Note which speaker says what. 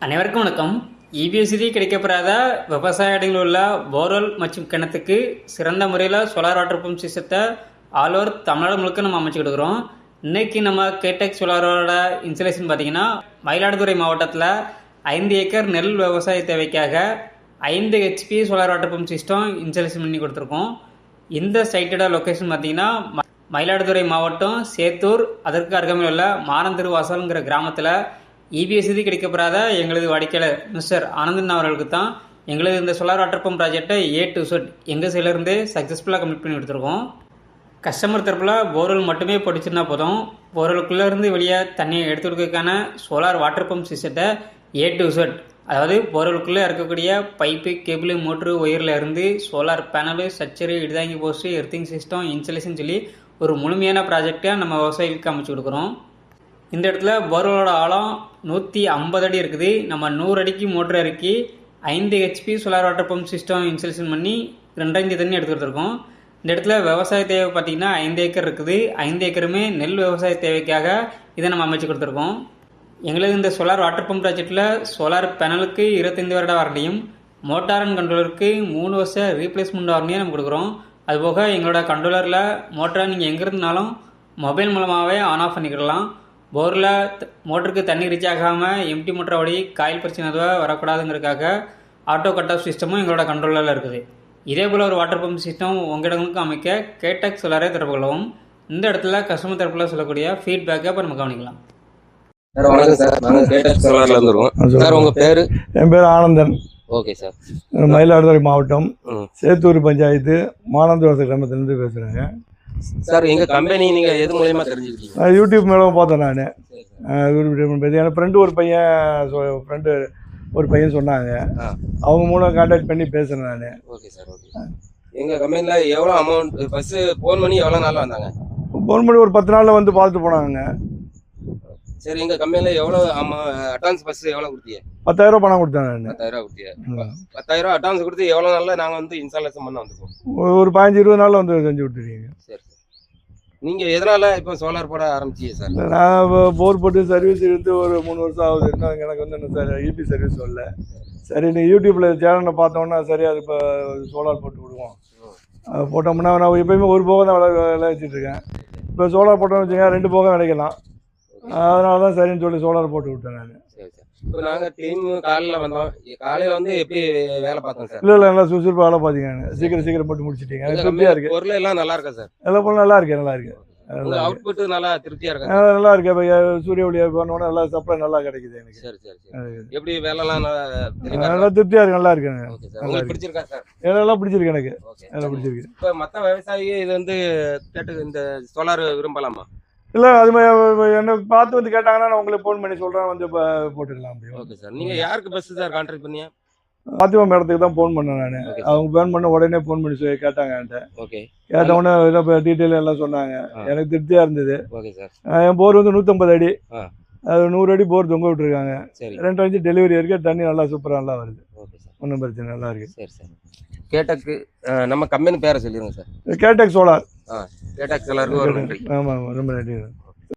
Speaker 1: அனைவருக்கும் வணக்கம். இபிஎஸ்சி கிடைக்கப்பெறாத விவசாய இடங்களில் உள்ள போர்வெல் மற்றும் கிணத்துக்கு சிறந்த முறையில் சோலார் வாட்டர் பம்ப் சிஸ்டத்தை ஆல் ஓவர் தமிழ்நாடு முழுக்க நம்ம அமைச்சு கொடுக்குறோம். இன்றைக்கி நம்ம கேடெக் சோலாரோட இன்ஸ்டலேஷன் பார்த்திங்கன்னா மயிலாடுதுறை மாவட்டத்தில் 5 ஏக்கர் நெல் விவசாய தேவைக்காக 5 HP solar water pump system installation பண்ணி கொடுத்துருக்கோம். இந்த சைட்டோட லொக்கேஷன் பார்த்திங்கன்னா மயிலாடுதுறை மாவட்டம் சேத்தூர், அதற்கு அருகாமையில் உள்ள மாரந்திருவாசல்ங்கிற கிராமத்தில் இபிஎஸ்சி கிடைக்கப்பெறாத எங்களது வாடிக்கையாளர் மிஸ்டர் ஆனந்தன் அவர்களுக்கு தான் எங்களது இந்த சோலார் வாட்டர் பம்ப் ப்ராஜெக்டை A to Z எங்கள் சைட்லேருந்து சக்ஸஸ்ஃபுல்லாக கம்ப்ளீட் பண்ணி கொடுத்துருக்கோம். கஸ்டமர் தரப்பில் போர்வெல் மட்டுமே படிச்சிருந்தா போதும், போர்வெலுக்குள்ளேருந்து வெளியே தண்ணியை எடுத்து கொடுக்கறதுக்கான சோலார் வாட்டர் பம்ப் சிஸ்டத்தை A to Z, அதாவது போர்வெலுக்குள்ளே இருக்கக்கூடிய பைப்பு, கேபிள், மோட்ரு, ஒயரில் இருந்து சோலார் பேனலு, சச்சரு, இடுதாங்கி போஸ்ட்டு, எர்த்திங் சிஸ்டம், இன்ஸ்டலேஷன் சொல்லி ஒரு முழுமையான ப்ராஜெக்டை நம்ம விவசாயிகளுக்கு அமைச்சு கொடுக்குறோம். இந்த இடத்துல போர்வெலோட ஆழம் 150 அடி இருக்குது. நம்ம 100 அடிக்கு மோட்டர் இறக்கி 5 HP solar water pump system installation பண்ணி 2 இன்ச் தண்ணி எடுத்து கொடுத்துருக்கோம். இந்த இடத்துல விவசாய தேவை பார்த்திங்கன்னா 5 ஏக்கர் இருக்குது. 5 ஏக்கருமே நெல் விவசாய தேவைக்காக இதை நம்ம அமைச்சு கொடுத்துருக்கோம். எங்களுக்கு இந்த சோலார் வாட்டர் பம்ப் ப்ராஜெக்டில் சோலார் பேனலுக்கு 25 வருட வாரண்டியும், மோட்டார் அண்ட் கண்ட்ரோலருக்கு 3 வருஷம் ரீப்ளேஸ்மெண்ட் வாரண்டியும் நம்ம கொடுக்குறோம். அதுபோக எங்களோட கண்ட்ரோலரில் மோட்டரை நீங்கள் எங்கே இருந்தாலும் மொபைல் மூலமாகவே ஆன் ஆஃப் பண்ணிக்கிடலாம். போரில் மோட்டருக்கு தண்ணி ரீச் ஆகாமல் எம்டி மோட்டரை ஓடி காயில் பிரச்சனை எதுவாக வரக்கூடாதுங்கிறதுக்காக ஆட்டோ கட் ஆஃப் சிஸ்டமும் எங்களோட கண்ட்ரோலில் இருக்குது. இதே போல் ஒரு வாட்டர் பம்ப் சிஸ்டம் உங்கள் இடங்களுக்கு அமைக்க கேடெக் சோலாரை தொடர்பு கொள்ளவும். இந்த இடத்துல கஸ்டமர் தரப்பில் சொல்லக்கூடிய ஃபீட்பேக்கை இப்போ நம்ம கவனிக்கலாம்.
Speaker 2: சார் வணக்கம் சார், நாங்கள் கேடெக் சோலாரில் வந்துருக்கோம். சார் உங்கள் பேர்?
Speaker 3: என் பேர் ஆனந்தன்.
Speaker 2: Okay sir.
Speaker 3: மயிலாடுதுறை மாவட்டம் சேத்தூர் பஞ்சாயத்து மானந்தவாசல் கிராமத்துலேருந்து பேசுகிறேங்க.
Speaker 2: சார் எங்கள் கம்பெனி நீங்கள் எது மூலயமா தெரிஞ்சுக்கிட்டீங்க?
Speaker 3: யூடியூப் மூலமாக பார்த்தேன் நான். என் ஃப்ரெண்டு ஒரு பையன் சொன்னாங்க, அவங்க மூலம் கான்டாக்ட் பண்ணி பேசுகிறேன் நான்.
Speaker 2: Okay sir, okay. எங்கள் கம்பெனியில் எவ்வளோ அமௌண்ட் ஃபஸ்ட்டு ஃபோன் பண்ணி எவ்வளோ நாளில் வந்தாங்க?
Speaker 3: ஃபோன் பண்ணி ஒரு 10 நாளில் வந்து பார்த்துட்டு போனாங்க.
Speaker 2: சரி, எங்கள் கம்பெனியில் எவ்வளோ அட்வான்ஸ் ஃபஸ்ட்டு எவ்வளோ கொடுத்தீங்க?
Speaker 3: 10,000 பணம் கொடுத்தேன் நான்.
Speaker 2: 10,000 கொடுத்தீங்க. 10,000 அட்வான்ஸ் கொடுத்து எவ்வளோ நாளில் நாங்கள் வந்து இன்ஸ்டாலேஷன் பண்ண வந்துருக்கோம்?
Speaker 3: ஒரு 15-20 நாளில் வந்து செஞ்சு கொடுத்துருக்கீங்க.
Speaker 2: சரி சார். நீங்கள் எதனால் இப்போ சோலார் போட ஆரம்பிச்சிங்க சார்?
Speaker 3: நான் போர் போட்டு சர்வீஸ் எடுத்து ஒரு 3 வருஷம் ஆகுது. இன்னும் எனக்கு வந்து இன்னும் சார் ஈபி சர்வீஸ் வரல. சரி, நீ யூடியூப்பில் சேனலை பார்த்தோன்னா சரி, அது இப்போ சோலார் போட்டு விடுவோம். போட்டோம்னா நான் எப்போயுமே ஒரு போகம் தான் விளைவிச்சிட்ருக்கேன். இப்போ சோலார் போட்டோம்னு வச்சுங்க 2 போகம் விளைக்கலாம். அதனால தான் சரின்னு சொல்லி சோலார் போட்டு விட்டேன் நான்.
Speaker 2: சரி சார். இப்போ நாங்கள் டீம் காலையில் வந்தோம். காலையில் வந்து எப்படி வேலை பார்த்தோம் சார்?
Speaker 3: இல்லை நல்லா சுறுசுறுப்பாக வேலை பார்த்தீங்க. சீக்கிரம் போட்டு முடிச்சிட்டீங்க. திருப்தியாக இருக்குது.
Speaker 2: பொருள் எல்லாம் நல்லா இருக்கா சார்?
Speaker 3: எல்லா பொருளும் நல்லா இருக்கு.
Speaker 2: அவுட்புட் நல்லா திருப்தியாக இருக்கா?
Speaker 3: நல்லா இருக்கு. இப்போ சூரிய ஒளியாக போனோன்னா நல்லா சப்ளை நல்லா கிடைக்குது எனக்கு.
Speaker 2: சரி சரி சரி. எப்படி வேலைலாம்
Speaker 3: நல்லா திருப்தியாக இருக்கு, நல்லா இருக்குங்க.
Speaker 2: Okay sir. உங்களுக்கு பிடிச்சிருக்கா சார்?
Speaker 3: எல்லாம் பிடிச்சிருக்கு எனக்கு. எல்லாம் பிடிச்சிருக்கு.
Speaker 2: இப்போ மற்ற விவசாயிகள் இது வந்து கேட்டு இந்த சோலார் விரும்பலாமா?
Speaker 3: இல்லை, அது என்ன பார்த்து வந்து கேட்டாங்கன்னா நான் உங்களுக்கு ஃபோன் பண்ணி சொல்கிறேன், வந்து இப்போ போட்டுக்கலாம்.
Speaker 2: Okay sir. நீங்கள் யாருக்கு பெஸ்ட்டு சார் கான்ட்ராக்ட் பண்ணீங்க?
Speaker 3: பாத்திமா மேடத்துக்கு தான் ஃபோன் பண்ணேன் நான். அவங்க ஃபோன் பண்ண உடனே ஃபோன் பண்ணி கேட்டாங்க என்கிட்ட.
Speaker 2: ஓகே.
Speaker 3: கேட்ட உடனே இதை டீட்டெயில் எல்லாம் சொன்னாங்க. எனக்கு திருப்தியாக இருந்தது.
Speaker 2: Okay sir.
Speaker 3: என் போர் வந்து 150 அடி. அது 100 அடி போர் தொங்க விட்டுருக்காங்க. 2 இன்ச்சு டெலிவரி இருக்குது. தண்ணி நல்லா சூப்பராக நல்லா வருது.
Speaker 2: Okay sir.
Speaker 3: ஒன்றும் பிரச்சனை நல்லா இருக்குது.
Speaker 2: சரி சார். கேடெக் நம்ம கம்பெனி பேரை சொல்லிடுங்க சார்.
Speaker 3: கேடெக் சோலார்.
Speaker 2: கேடெக் சோலாருக்கு ஒரு நன்றி.
Speaker 3: ஆமாம், ரொம்ப நன்றி.